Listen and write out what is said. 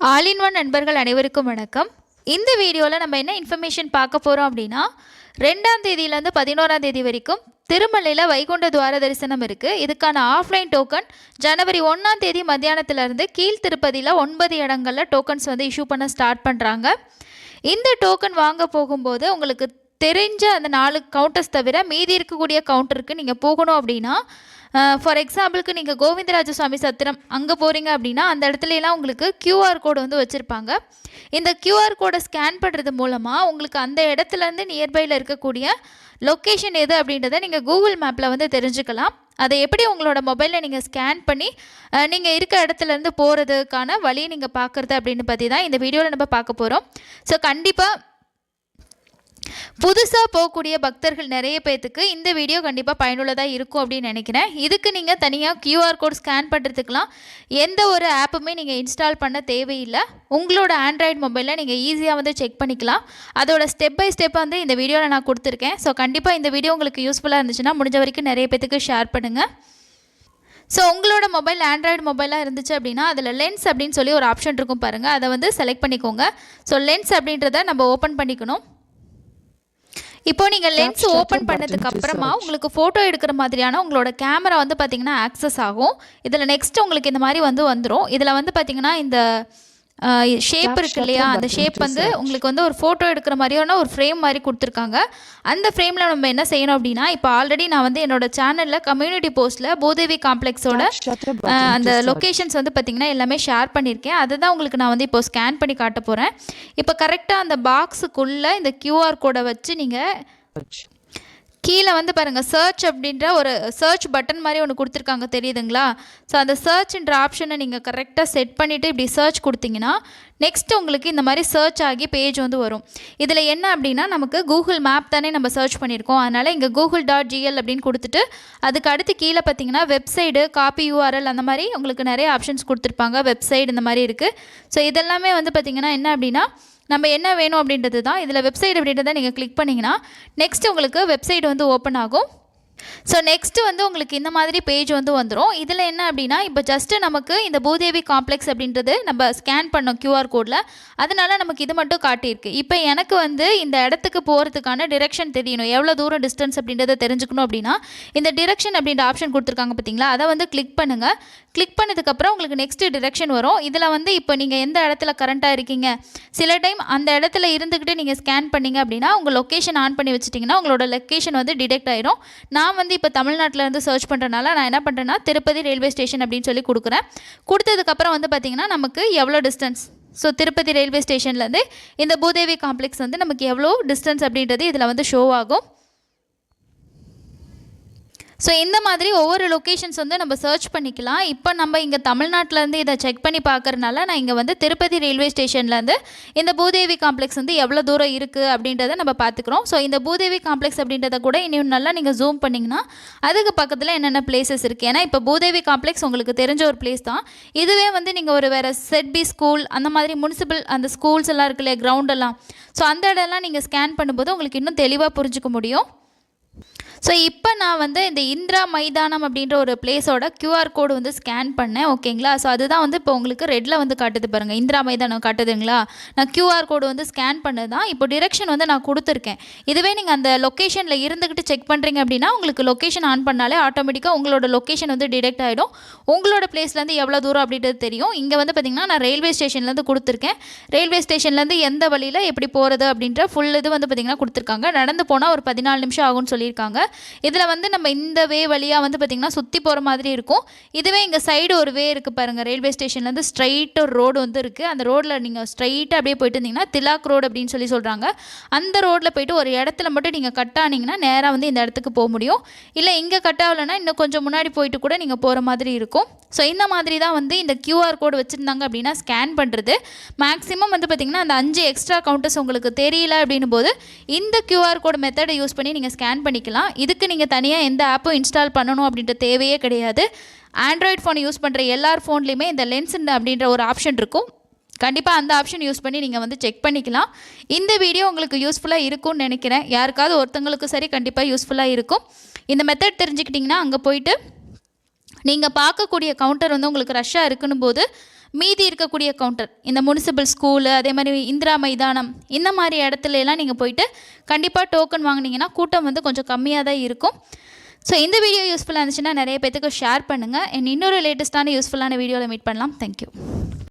All in one நண்பர்கள் அனைவருக்கும் வணக்கம். இந்த வீடியோவில் நம்ம என்ன இன்ஃபர்மேஷன் பார்க்க போகிறோம் அப்படின்னா, 2ஆம் தேதியிலேருந்து 11ஆம் தேதி வரைக்கும் திருமலையில் வைகுண்ட துவார தரிசனம் இருக்குது. இதுக்கான ஆஃப்லைன் டோக்கன் ஜனவரி 1ஆம் தேதி மத்தியானத்திலேருந்து கீழ் திருப்பதியில் 9 இடங்களில் டோக்கன்ஸ் வந்து இஷ்யூ பண்ண ஸ்டார்ட் பண்ணுறாங்க. இந்த டோக்கன் வாங்க போகும்போது உங்களுக்கு தெரிஞ்ச அந்த 4 கவுண்டர்ஸ் தவிர மீதி இருக்கக்கூடிய கவுண்டருக்கு நீங்கள் போகணும் அப்படின்னா, ஃபார் எக்ஸாம்பிளுக்கு நீங்கள் கோவிந்தராஜ சுவாமி சத்திரம் அங்கே போகிறீங்க அப்படின்னா அந்த இடத்துலலாம் உங்களுக்கு கியூஆர் கோடு வந்து வச்சுருப்பாங்க. இந்த கியூஆர் கோடை ஸ்கேன் பண்ணுறது மூலமாக உங்களுக்கு அந்த இடத்துலேருந்து நியர்பையில் இருக்கக்கூடிய லொக்கேஷன் எது அப்படின்றத நீங்கள் கூகுள் மேப்பில் வந்து தெரிஞ்சுக்கலாம். அதை எப்படி உங்களோட மொபைலில் நீங்கள் ஸ்கேன் பண்ணி நீங்கள் இருக்க இடத்துலேருந்து போகிறதுக்கான வழியை நீங்கள் பார்க்குறது அப்படின்னு பற்றி தான் இந்த வீடியோவில் நம்ம பார்க்க போகிறோம். ஸோ கண்டிப்பாக புதுசாக போகக்கூடிய பக்தர்கள் நிறைய பேர்த்துக்கு இந்த வீடியோ கண்டிப்பாக பயனுள்ளதாக இருக்கும் அப்படின்னு நினைக்கிறேன். இதுக்கு நீங்கள் தனியாக கியூஆர் கோட் ஸ்கேன் பண்ணுறதுக்கெலாம் எந்த ஒரு ஆப்புமே நீங்கள் இன்ஸ்டால் பண்ண தேவையில்லை. உங்களோட ஆண்ட்ராய்டு மொபைலில் நீங்கள் ஈஸியாக வந்து செக் பண்ணிக்கலாம். அதோட ஸ்டெப் பை ஸ்டெப் வந்து இந்த வீடியோவில் நான் கொடுத்துருக்கேன். ஸோ கண்டிப்பாக இந்த வீடியோ உங்களுக்கு யூஸ்ஃபுல்லாக இருந்துச்சுன்னா முடிஞ்ச வரைக்கும் நிறைய பேர்த்துக்கு ஷேர் பண்ணுங்கள். ஸோ உங்களோட மொபைல் ஆண்ட்ராய்டு மொபைலாக இருந்துச்சு அப்படின்னா அதில் லென்ஸ் அப்படின்னு சொல்லி ஒரு ஆப்ஷன் இருக்கும் பாருங்கள், அதை வந்து செலக்ட் பண்ணிக்கோங்க. ஸோ லென்ஸ் அப்படின்றத நம்ம ஓப்பன் பண்ணிக்கணும். இப்போ நீங்கள் லென்ஸ் ஓப்பன் பண்ணதுக்கு அப்புறமா உங்களுக்கு ஃபோட்டோ எடுக்கிற மாதிரியான உங்களோட கேமரா வந்து பார்த்திங்கன்னா ஆக்சஸ் ஆகும். இதில் நெக்ஸ்ட் உங்களுக்கு இந்த மாதிரி வந்துடும். இதில் வந்து பார்த்திங்கன்னா இந்த ஷேப் இருக்கு இல்லையா, அந்த ஷேப் வந்து உங்களுக்கு வந்து ஒரு ஃபோட்டோ எடுக்கிற மாதிரியான ஒரு ஃப்ரேம் மாதிரி கொடுத்துருக்காங்க. அந்த ஃப்ரேமில் நம்ம என்ன செய்யணும் அப்படின்னா, இப்போ ஆல்ரெடி நான் வந்து என்னோட சேனலில் கம்யூனிட்டி போஸ்ட்டில் பூதேவி காம்ப்ளெக்ஸோட அந்த லொக்கேஷன்ஸ் வந்து பார்த்திங்கன்னா எல்லாமே ஷேர் பண்ணியிருக்கேன். அதை தான் உங்களுக்கு நான் வந்து இப்போ ஸ்கேன் பண்ணி காட்ட போகிறேன். இப்போ கரெக்டாக அந்த பாக்ஸுக்குள்ளே இந்த கியூஆர் கோடை வச்சு நீங்கள் கீழே வந்து பாருங்கள் சர்ச் அப்படின்ற ஒரு சர்ச் பட்டன் மாதிரி ஒன்று கொடுத்துருக்காங்க, தெரியுதுங்களா? ஸோ அந்த சர்ச்ன்ற ஆப்ஷனை நீங்கள் கரெக்டாக செட் பண்ணிவிட்டு இப்படி சர்ச் கொடுத்தீங்கன்னா நெக்ஸ்ட் உங்களுக்கு இந்த மாதிரி சர்ச் ஆகி பேஜ் வந்து வரும். இதில் என்ன அப்படின்னா, நமக்கு கூகுள் மேப் தானே நம்ம சர்ச் பண்ணியிருக்கோம். அதனால் இங்கே google.gl அப்படின்னு கொடுத்துட்டு அதுக்கு அடுத்து கீழே பார்த்தீங்கன்னா வெப்சைடு, காப்பி யூஆர்எல் அந்த மாதிரி உங்களுக்கு நிறைய ஆப்ஷன்ஸ் கொடுத்துருப்பாங்க. வெப்சைட் இந்த மாதிரி இருக்குது. ஸோ இதெல்லாமே வந்து பார்த்திங்கன்னா என்ன அப்படின்னா, நம்ம என்ன வேணும் அப்படின்றது தான். இதில் வெப்சைட் அப்படின்றத நீங்கள் கிளிக் பண்ணிங்கன்னா நெக்ஸ்ட் உங்களுக்கு வெப்சைட் வந்து ஓப்பன் ஆகும். ஸோ நெக்ஸ்ட்டு வந்து உங்களுக்கு இந்த மாதிரி பேஜ் வந்து வந்துடும். இதில் என்ன அப்படின்னா, இப்போ ஜஸ்ட்டு நமக்கு இந்த பூதேவி காம்ப்ளெக்ஸ் அப்படின்றது நம்ம ஸ்கேன் பண்ணோம் கியூஆர் கோடில், அதனால நமக்கு இது மட்டும் காட்டியிருக்கு. இப்போ எனக்கு வந்து இந்த இடத்துக்கு போகிறதுக்கான டிரெக்ஷன் தெரியணும், எவ்வளோ தூரம் டிஸ்டன்ஸ் அப்படின்றத தெரிஞ்சுக்கணும் அப்படின்னா இந்த டிரெக்ஷன் அப்படின்ற ஆப்ஷன் கொடுத்துருக்காங்க பார்த்தீங்களா, அதை வந்து கிளிக் பண்ணுங்கள். கிளிக் பண்ணதுக்கப்புறம் உங்களுக்கு நெக்ஸ்ட்டு டிரெக்ஷன் வரும். இதில் வந்து இப்போ நீங்கள் எந்த இடத்துல கரண்ட்டாக இருக்கீங்க, சில டைம் அந்த இடத்துல இருந்துக்கிட்டு நீங்கள் ஸ்கேன் பண்ணிங்க அப்படின்னா உங்கள் லொக்கேஷன் ஆன் பண்ணி வச்சுட்டிங்கன்னா உங்களோட லொக்கேஷன் வந்து டிடெக்ட் ஆகிடும். நான் வந்து இப்போ தமிழ்நாட்டில் இருந்து சர்ச் பண்ணுறதுனால நான் என்ன பண்ணுறேன்னா திருப்பதி ரயில்வே ஸ்டேஷன் அப்படின்னு சொல்லி கொடுக்குறேன். கொடுத்ததுக்கப்புறம் வந்து பார்த்திங்கன்னா நமக்கு எவ்வளோ டிஸ்டன்ஸ், ஸோ திருப்பதி ரயில்வே ஸ்டேஷன்லேருந்து இந்த பூதேவி காம்ப்ளெக்ஸ் வந்து நமக்கு எவ்வளோ டிஸ்டன்ஸ் அப்படின்றது இதில் வந்து ஷோ ஆகும். ஸோ இந்த மாதிரி ஒவ்வொரு லொக்கேஷன்ஸ் வந்து நம்ம சர்ச் பண்ணிக்கலாம். இப்போ நம்ம இங்கே தமிழ்நாட்டிலேருந்து இதை செக் பண்ணி பார்க்குறதுனால நான் இங்கே வந்து திருப்பதி ரயில்வே ஸ்டேஷன்லேருந்து இந்த பூதேவி காம்ப்ளெக்ஸ் வந்து எவ்வளோ தூரம் இருக்குது அப்படின்றத நம்ம பார்த்துக்குறோம். ஸோ இந்த பூதேவி காம்ப்ளெக்ஸ் அப்படின்றத கூட இன்னும் நல்லா நீங்கள் ஜூம் பண்ணிங்கன்னா அதுக்கு பக்கத்தில் என்னென்ன பிளேசஸ் இருக்குது. ஏன்னா இப்போ பூதேவி காம்ப்ளெக்ஸ் உங்களுக்கு தெரிஞ்ச ஒரு பிளேஸ் தான். இதுவே வந்து நீங்கள் ஒரு வேறு செட்பி ஸ்கூல் அந்த மாதிரி முனிசிபல் அந்த ஸ்கூல்ஸ் எல்லாம் இருக்குல்ல, கிரவுண்டெல்லாம், ஸோ அந்த இடம்லாம் நீங்கள் ஸ்கேன் பண்ணும்போது உங்களுக்கு இன்னும் தெளிவாக புரிஞ்சுக்க முடியும். ஸோ இப்போ நான் வந்து இந்த இந்திரா மைதானம் அப்படின்ற ஒரு பிளேஸோட கியூஆர் கோடு வந்து ஸ்கேன் பண்ணேன், ஓகேங்களா? ஸோ அதுதான் வந்து இப்போ உங்களுக்கு ரெட்டில் வந்து காட்டுது பாருங்கள், இந்திரா மைதானம் காட்டுதுங்களா? நான் கியூஆர் கோடு வந்து ஸ்கேன் பண்ணது தான். இப்போ டிரெக்ஷன் வந்து நான் கொடுத்துருக்கேன். இதுவே நீங்கள் அந்த லொக்கேஷனில் இருந்துக்கிட்டு செக் பண்ணுறீங்க அப்படின்னா உங்களுக்கு லொக்கேஷன் ஆன் பண்ணாலே ஆட்டோமேட்டிக்காக உங்களோட லொக்கேஷன் வந்து டிடெக்ட் ஆகிடும். உங்களோட பிளேஸ்லேருந்து எவ்வளோ தூரம் அப்படின்றது தெரியும். இங்கே வந்து பார்த்திங்கன்னா நான் ரயில்வே ஸ்டேஷன்லேருந்து கொடுத்துருக்கேன். ரயில்வே ஸ்டேஷன்லேருந்து எந்த வழியில் எப்படி போகிறது அப்படின்ற ஃபுல் இது வந்து பார்த்திங்கன்னா கொடுத்துருக்காங்க. நடந்து போனால் ஒரு 14 நிமிஷம் ஆகும்னு சொல்லியிருக்காங்க. இதில் வந்து நம்ம இந்த வே வழியாக வந்து பார்த்திங்கன்னா சுற்றி போகிற மாதிரி இருக்கும். இதுவே இங்கே சைடு ஒரு வே இருக்குது பாருங்கள், ரயில்வே ஸ்டேஷன்லேருந்து ஸ்ட்ரைட் ஒரு ரோடு வந்து இருக்குது. அந்த ரோடில் நீங்கள் ஸ்ட்ரைட்டாக அப்படியே போயிட்டு இருந்தீங்கன்னா திலாக் ரோடு அப்படின்னு சொல்லி சொல்கிறாங்க. அந்த ரோட்டில் போய்ட்டு ஒரு இடத்துல மட்டும் நீங்கள் கட் ஆனீங்கன்னா நேராக வந்து இந்த இடத்துக்கு போக முடியும். இல்லை இங்கே கட் ஆகலைன்னா இன்னும் கொஞ்சம் முன்னாடி போயிட்டு கூட நீங்கள் போகிற மாதிரி இருக்கும். ஸோ இந்த மாதிரி தான் வந்து இந்த கியூஆர் கோடு வச்சுருந்தாங்க அப்படின்னா ஸ்கேன் பண்ணுறது. மேக்ஸிமம் வந்து பார்த்திங்கன்னா அந்த 5 எக்ஸ்ட்ரா கவுண்டர்ஸ் உங்களுக்கு தெரியல அப்படின்னும் போது இந்த கியூஆர் கோடு மெத்தடை யூஸ் பண்ணி நீங்கள் ஸ்கேன் பண்ணிக்கலாம். இதுக்கு நீங்கள் தனியாக எந்த ஆப்பும் இன்ஸ்டால் பண்ணணும் அப்படின்ற தேவையே கிடையாது. ஆண்ட்ராய்டு ஃபோன் யூஸ் பண்ணுற எல்லார் ஃபோன்லேயுமே இந்த லென்ஸ் அப்படின்ற ஒரு ஆப்ஷன் இருக்கும். கண்டிப்பாக அந்த ஆப்ஷன் யூஸ் பண்ணி நீங்கள் வந்து செக் பண்ணிக்கலாம். இந்த வீடியோ உங்களுக்கு யூஸ்ஃபுல்லாக இருக்கும்னு நினைக்கிறேன். யாருக்காவது ஒருத்தங்களுக்கு சரி கண்டிப்பாக யூஸ்ஃபுல்லாக இருக்கும். இந்த மெத்தட் தெரிஞ்சுக்கிட்டிங்கன்னா அங்கே போயிட்டு நீங்கள் பார்க்கக்கூடிய கவுண்டர் வந்து உங்களுக்கு ரஷ்ஷாக இருக்குன்னு போது மீதி இருக்கக்கூடிய கவுண்டர் இந்த முனிசிபல் ஸ்கூலு, அதே மாதிரி இந்திரா மைதானம், இந்த மாதிரி இடத்துல எல்லாம் நீங்கள் போயிட்டு கண்டிப்பாக டோக்கன் வாங்கினீங்கன்னா கூட்டம் வந்து கொஞ்சம் கம்மியாக தான் இருக்கும். ஸோ இந்த வீடியோ யூஸ்ஃபுல்லாக இருந்துச்சுன்னா நிறைய பேத்துக்கு ஷேர் பண்ணுங்கள். இன்னொரு லேட்டஸ்ட்டான யூஸ்ஃபுல்லான வீடியோவில் மீட் பண்ணலாம். தேங்க்யூ.